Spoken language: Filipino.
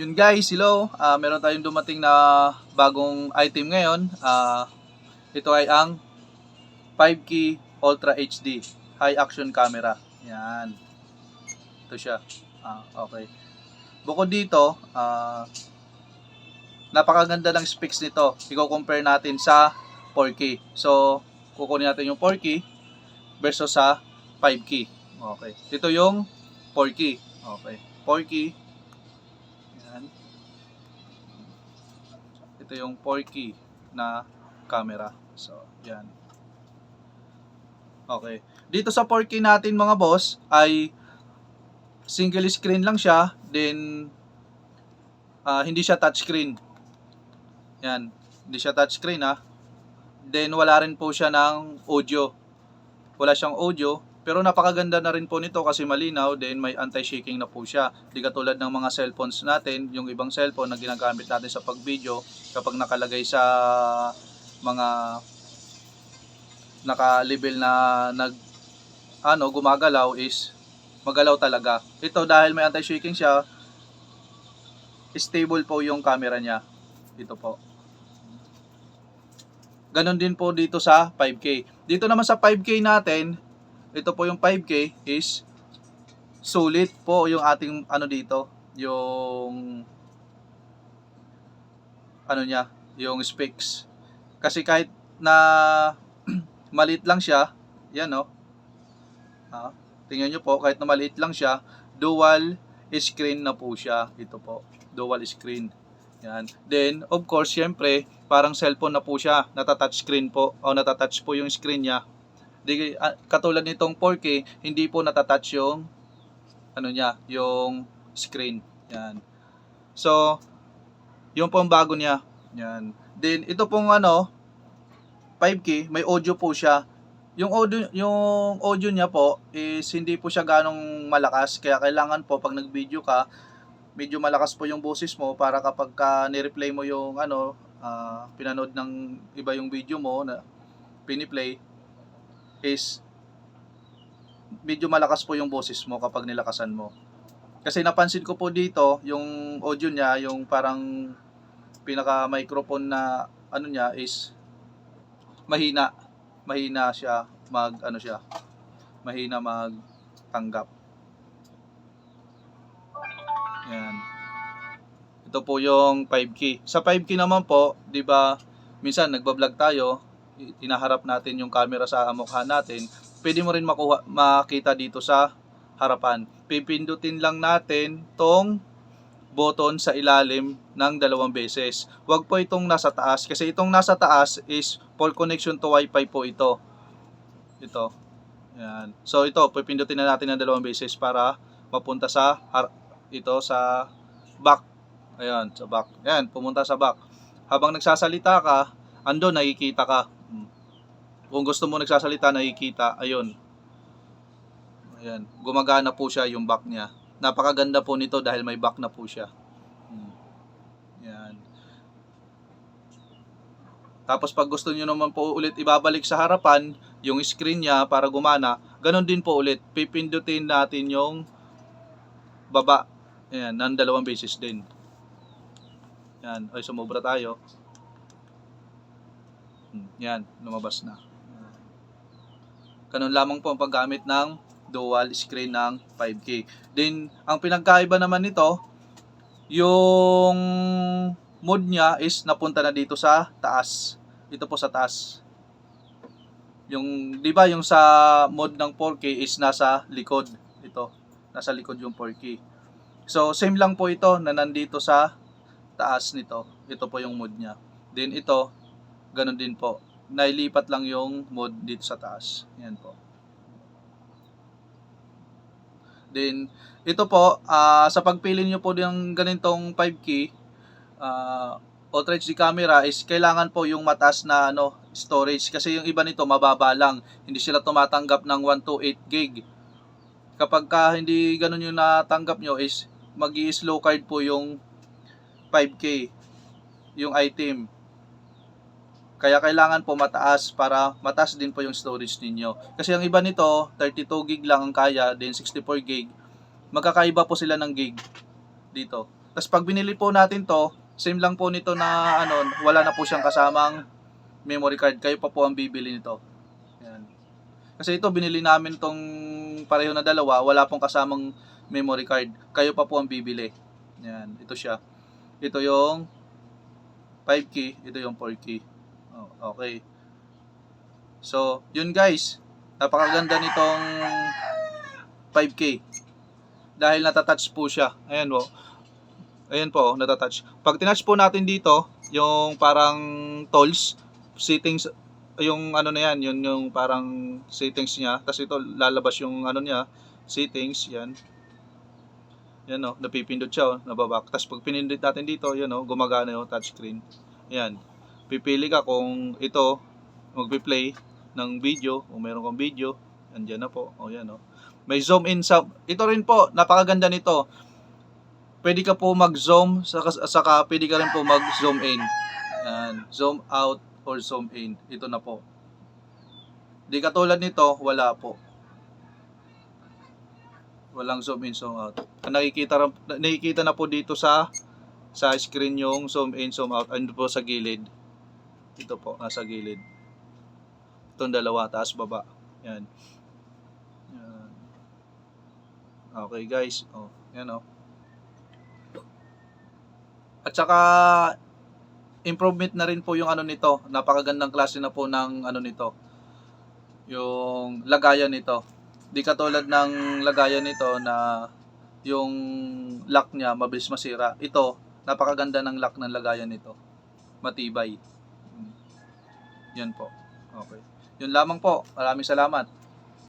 Yun guys, hello. Meron tayong dumating na bagong item ngayon. Ito ay ang 5K Ultra HD High Action Camera. Yan. Ito siya. Okay. Bukod dito, napakaganda ng specs nito. I-compare natin sa 4K. So, kukunin natin yung 4K versus sa 5K. Okay. Ito yung 4K. Okay. 4K. Yan. Ito yung 4K na camera. So, yan. Okay. Dito sa 4K natin mga boss ay single screen lang siya, then hindi siya touchscreen. Yan, hindi siya touchscreen ha. Then wala rin po siya ng audio. Wala siyang audio, pero napakaganda na rin po nito kasi malinaw, then may anti-shaking na po siya. Di katulad ng mga cellphones natin, yung ibang cellphone na ginagamit natin sa pag-video, kapag nakalagay sa mga naka-level na gumagalaw is magalaw talaga. Ito dahil may anti-shaking siya, stable po yung camera niya. Ito po. Ganon din po dito sa 5K. Dito naman sa 5K natin, ito po yung 5K is sulit po yung ating dito, yung niya, yung specs. Kasi kahit na maliit lang siya, yan tingnan nyo po, kahit na maliit lang siya, dual screen na po siya. Ito po, dual screen. Yan. Then, of course, syempre, parang cellphone na po siya. Natatouch screen po, o natatouch po yung screen niya. Di, katulad nitong 4K, hindi po natatouch yung yung screen. Yan. So, yung pong bago niya. Yan. Then, ito pong 5K, may audio po siya. Yung audio niya po is hindi po siya ganong malakas, kaya kailangan po pag nag-video ka, medyo malakas po yung boses mo para kapag ni-replay mo yung pinanood ng iba yung video mo na piniplay is medyo malakas po yung boses mo kapag nilakasan mo. Kasi napansin ko po dito yung audio niya, yung parang pinaka microphone na niya is mahina siya mahina magtanggap. Yan. Ito po yung 5K. Sa 5K naman po, 'di ba? Minsan nagba-vlog tayo, tinaharap natin yung camera sa mukha natin. Pwede mo rin makita dito sa harapan. Pipindutin lang natin tong button sa ilalim ng 2 beses. Huwag po itong nasa taas kasi itong nasa taas is for connection to Wi-Fi po ito. Ito. Yan. So ito, pipindutin na natin ng 2 beses para mapunta sa sa back. Ayan, sa back. Ayan, pumunta sa back. Habang nagsasalita ka, andun nakikita ka. Kung gusto mo nagsasalita, nakikita. Ayun. Ayan, gumagana po siya yung back niya. Napakaganda po nito dahil may back na po siya. Yan. Tapos pag gusto niyo naman po ulit ibabalik sa harapan yung screen niya para gumana, ganun din po ulit. Pipindutin natin yung baba. Ayan, ng 2 beses din. Yan, ay sumobra tayo. Yan, lumabas na. Ganun lamang po ang paggamit ng dual screen ng 5K. Then, ang pinagkaiba naman nito, yung mode niya is napunta na dito sa taas. Ito po sa taas. Yung, di ba yung sa mode ng 4K is nasa likod. Ito, nasa likod yung 4K. So, same lang po ito na nandito sa taas nito. Ito po yung mode niya. Then ito, ganun din po. Nailipat lang yung mode dito sa taas. Yan po. Then, ito po, sa pagpili nyo po ng ganitong 5K Ultra HD camera is kailangan po yung mataas na storage. Kasi yung iba nito mababa lang. Hindi sila tumatanggap ng 128 gig. Kapag hindi ganun yung natanggap nyo is mag-i-slow card po yung 5K, yung item. Kaya kailangan po mataas para mataas din po yung storage ninyo. Kasi ang iba nito, 32 gig lang ang kaya, then 64 gig. Magkakaiba po sila ng gig dito. Tas pag binili po natin to, same lang po nito na ano, wala na po siyang kasamang memory card. Kayo pa po ang bibili nito. Yan. Kasi ito binili namin tong pareho na dalawa, wala pong kasamang memory card. Kayo pa po ang bibili. Yan, ito siya. Ito yung 5 key, ito yung 4 key. Oh, okay. So, yun guys. Napakaganda nitong 5K. Dahil natatouch po siya. Ayan po. Ayan po, natatouch. Pag tinouch po natin dito, yung parang tools, settings, yung ano na yan, yun yung parang settings niya. Tapos ito, lalabas yung ano niya, settings, yan. Yan o, napipindot siya o, nababak. Tapos pag pinindot natin dito, yan o, gumagana yung touchscreen. Yan. Pipili ka kung ito, magpi-play ng video, kung meron kang video, andyan na po. O yan o. May zoom in sa, ito rin po, napakaganda nito. Pwede ka po mag-zoom, saka pwede ka rin po mag-zoom in. Yan. Zoom out or zoom in. Ito na po. Di katulad nito, wala po. Walang zoom in, zoom out. Nakikita na po dito sa screen yung zoom in, zoom out. Ano po sa gilid. Ito po, nasa gilid. Itong dalawa, taas, baba. Yan. Yan. Okay guys. Oh, yan oh. At saka improvement na rin po yung ano nito. Napakagandang klase na po ng ano nito. Yung lagayan nito. Di katulad ng lagayan nito na yung lock niya mabilis masira. Ito, napakaganda ng lock ng lagayan nito. Matibay. Yan po. Okay. Yun lamang po. Maraming salamat.